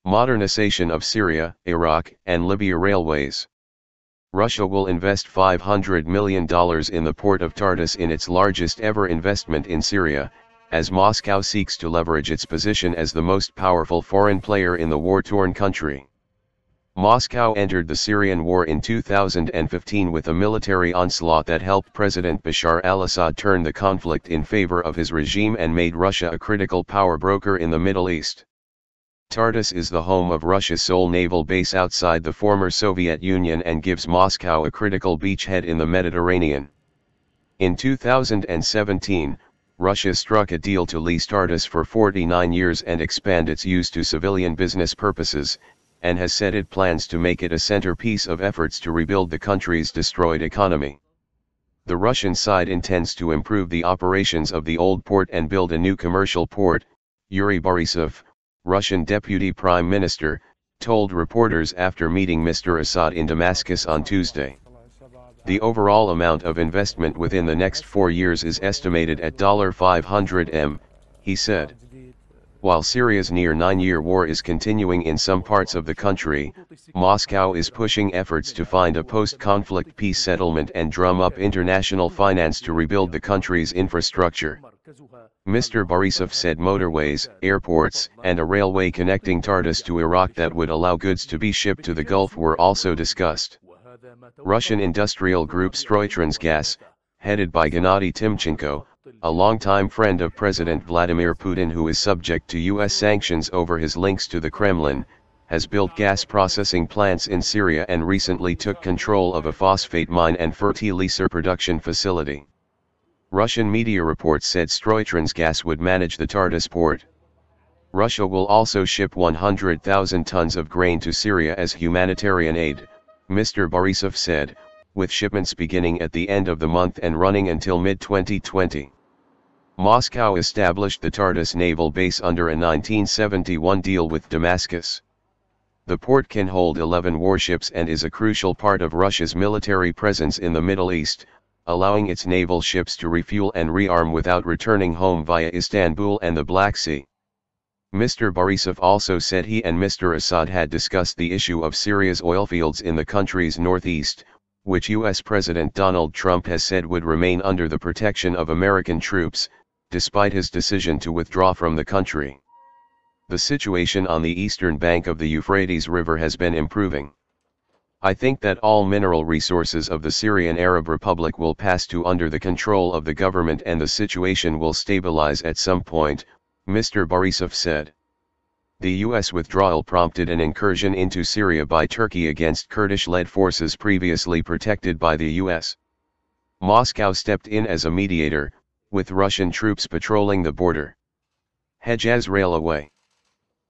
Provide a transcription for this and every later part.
Modernization of Syria, Iraq, and Libya railways. Russia will invest $500 million in the port of Tardis in its largest ever investment in Syria, as Moscow seeks to leverage its position as the most powerful foreign player in the war-torn country. Moscow entered the Syrian war in 2015 with a military onslaught that helped President Bashar al-Assad turn the conflict in favor of his regime and made Russia a critical power broker in the Middle East. Tardis is the home of Russia's sole naval base outside the former Soviet Union and gives Moscow a critical beachhead in the Mediterranean. In 2017, Russia struck a deal to lease Tardis for 49 years and expand its use to civilian business purposes, and has said it plans to make it a centerpiece of efforts to rebuild the country's destroyed economy. The Russian side intends to improve the operations of the old port and build a new commercial port, Yuri Borisov, Russian Deputy Prime Minister, told reporters after meeting Mr. Assad in Damascus on Tuesday. The overall amount of investment within the next 4 years is estimated at $500 million, he said. While Syria's near 9-year war is continuing in some parts of the country, Moscow is pushing efforts to find a post-conflict peace settlement and drum up international finance to rebuild the country's infrastructure. Mr. Borisov said motorways, airports, and a railway connecting Tardis to Iraq that would allow goods to be shipped to the Gulf were also discussed. Russian industrial group Stroytransgas, headed by Gennady Timchenko, a longtime friend of President Vladimir Putin who is subject to U.S. sanctions over his links to the Kremlin, has built gas processing plants in Syria and recently took control of a phosphate mine and fertilizer production facility. Russian media reports said Stroytransgas would manage the Tardis port. Russia will also ship 100,000 tons of grain to Syria as humanitarian aid, Mr. Borisov said, with shipments beginning at the end of the month and running until mid-2020. Moscow established the Tardis naval base under a 1971 deal with Damascus. The port can hold 11 warships and is a crucial part of Russia's military presence in the Middle East, allowing its naval ships to refuel and rearm without returning home via Istanbul and the Black Sea. Mr. Borisov also said he and Mr. Assad had discussed the issue of Syria's oil fields in the country's northeast, which U.S. President Donald Trump has said would remain under the protection of American troops, despite his decision to withdraw from the country. The situation on the eastern bank of the Euphrates River has been improving. I think that all mineral resources of the Syrian Arab Republic will pass to under the control of the government and the situation will stabilize at some point, Mr. Borisov said. The U.S. withdrawal prompted an incursion into Syria by Turkey against Kurdish-led forces previously protected by the U.S. Moscow stepped in as a mediator, with Russian troops patrolling the border. Hejaz Railway.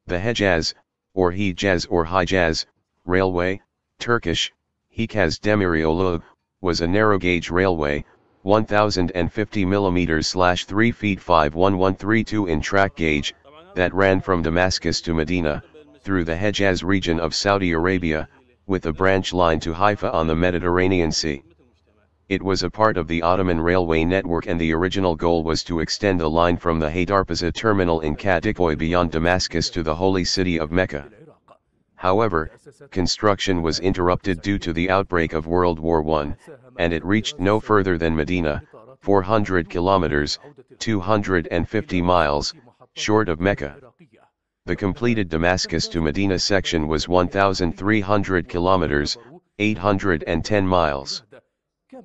The Hejaz, or Hejaz, Railway, Turkish, Hejaz Demiryolu, was a narrow-gauge railway, 1,050 mm / 3 feet 51132 in track gauge, that ran from Damascus to Medina, through the Hejaz region of Saudi Arabia, with a branch line to Haifa on the Mediterranean Sea. It was a part of the Ottoman railway network and the original goal was to extend the line from the Haydarpaşa terminal in Kadıköy beyond Damascus to the holy city of Mecca. However, construction was interrupted due to the outbreak of World War I, and it reached no further than Medina, 400 kilometers, 250 miles, short of Mecca. The completed Damascus to Medina section was 1,300 kilometers, 810 miles.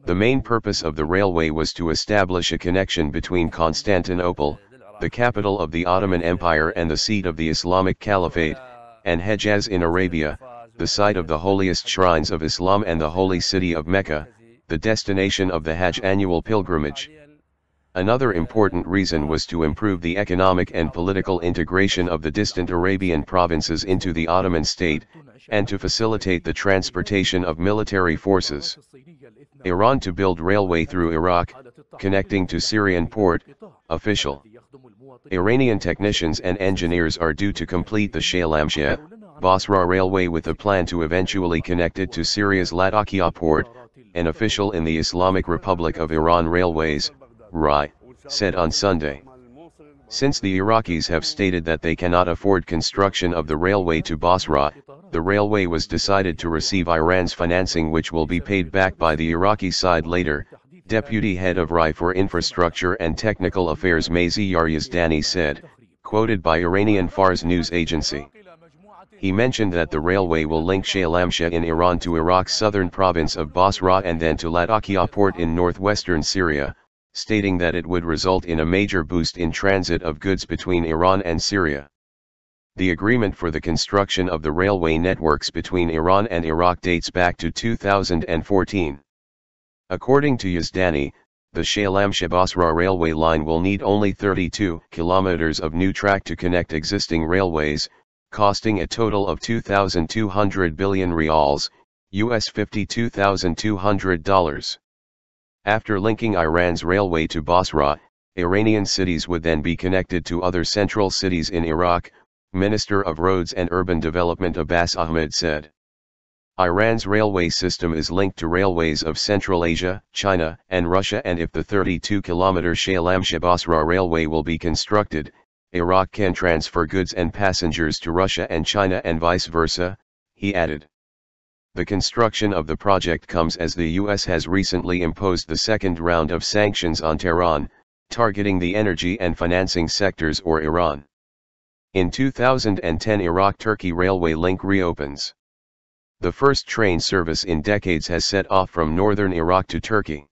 The main purpose of the railway was to establish a connection between Constantinople, the capital of the Ottoman Empire and the seat of the Islamic Caliphate, and Hejaz in Arabia, the site of the holiest shrines of Islam and the holy city of Mecca, the destination of the Hajj annual pilgrimage. Another important reason was to improve the economic and political integration of the distant Arabian provinces into the Ottoman state, and to facilitate the transportation of military forces. Iran to build railway through Iraq, connecting to Syrian port, official. Iranian technicians and engineers are due to complete the Shalamshah-Basra railway with a plan to eventually connect it to Syria's Latakia port, an official in the Islamic Republic of Iran Railways, RAI, said on Sunday. Since the Iraqis have stated that they cannot afford construction of the railway to Basra, the railway was decided to receive Iran's financing, which will be paid back by the Iraqi side later, Deputy Head of RI for Infrastructure and Technical Affairs Mazi Yazdani said, quoted by Iranian Fars news agency. He mentioned that the railway will link Shaylamsha in Iran to Iraq's southern province of Basra and then to Latakia port in northwestern Syria, stating that it would result in a major boost in transit of goods between Iran and Syria. The agreement for the construction of the railway networks between Iran and Iraq dates back to 2014. According to Yazdani, the Shaylamsha-Basra railway line will need only 32 kilometers of new track to connect existing railways, costing a total of 2,200 billion rials, US $52,200. After linking Iran's railway to Basra, Iranian cities would then be connected to other central cities in Iraq, Minister of Roads and Urban Development Abbas Ahmed said. Iran's railway system is linked to railways of Central Asia, China, and Russia, and if the 32-kilometer Shaylamsha-Basra railway will be constructed, Iraq can transfer goods and passengers to Russia and China and vice versa, he added. The construction of the project comes as the U.S. has recently imposed the second round of sanctions on Tehran, targeting the energy and financing sectors or Iran. In 2010, Iraq-Turkey railway link reopens. The first train service in decades has set off from northern Iraq to Turkey.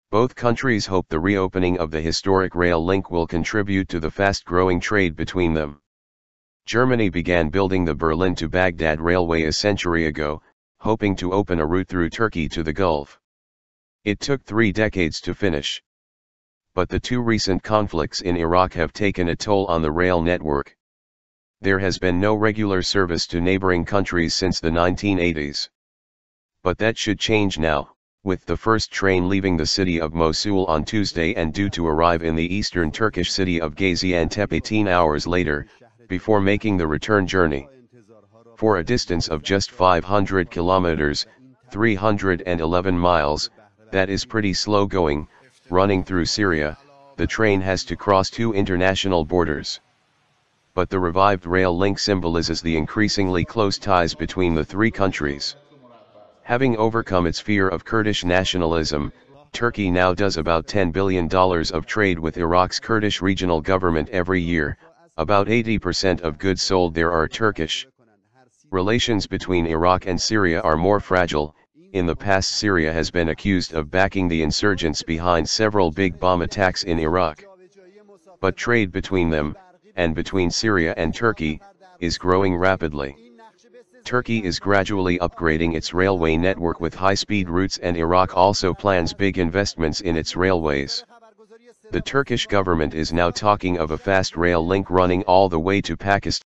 Both countries hope the reopening of the historic rail link will contribute to the fast-growing trade between them. Germany began building the Berlin to Baghdad railway a century ago, hoping to open a route through Turkey to the Gulf. It took 3 decades to finish. But the 2 recent conflicts in Iraq have taken a toll on the rail network. There has been no regular service to neighboring countries since the 1980s. But that should change now, with the first train leaving the city of Mosul on Tuesday and due to arrive in the eastern Turkish city of Gaziantep 18 hours later, before making the return journey. For a distance of just 500 kilometers, 311 miles, that is pretty slow going, running through Syria, the train has to cross 2 international borders. But the revived rail link symbolizes the increasingly close ties between the 3 countries. Having overcome its fear of Kurdish nationalism, Turkey now does about $10 billion of trade with Iraq's Kurdish regional government every year. About 80% of goods sold there are Turkish. Relations between Iraq and Syria are more fragile. In the past, Syria has been accused of backing the insurgents behind several big bomb attacks in Iraq. But trade between them, and between Syria and Turkey, is growing rapidly. Turkey is gradually upgrading its railway network with high-speed routes, and Iraq also plans big investments in its railways. The Turkish government is now talking of a fast rail link running all the way to Pakistan.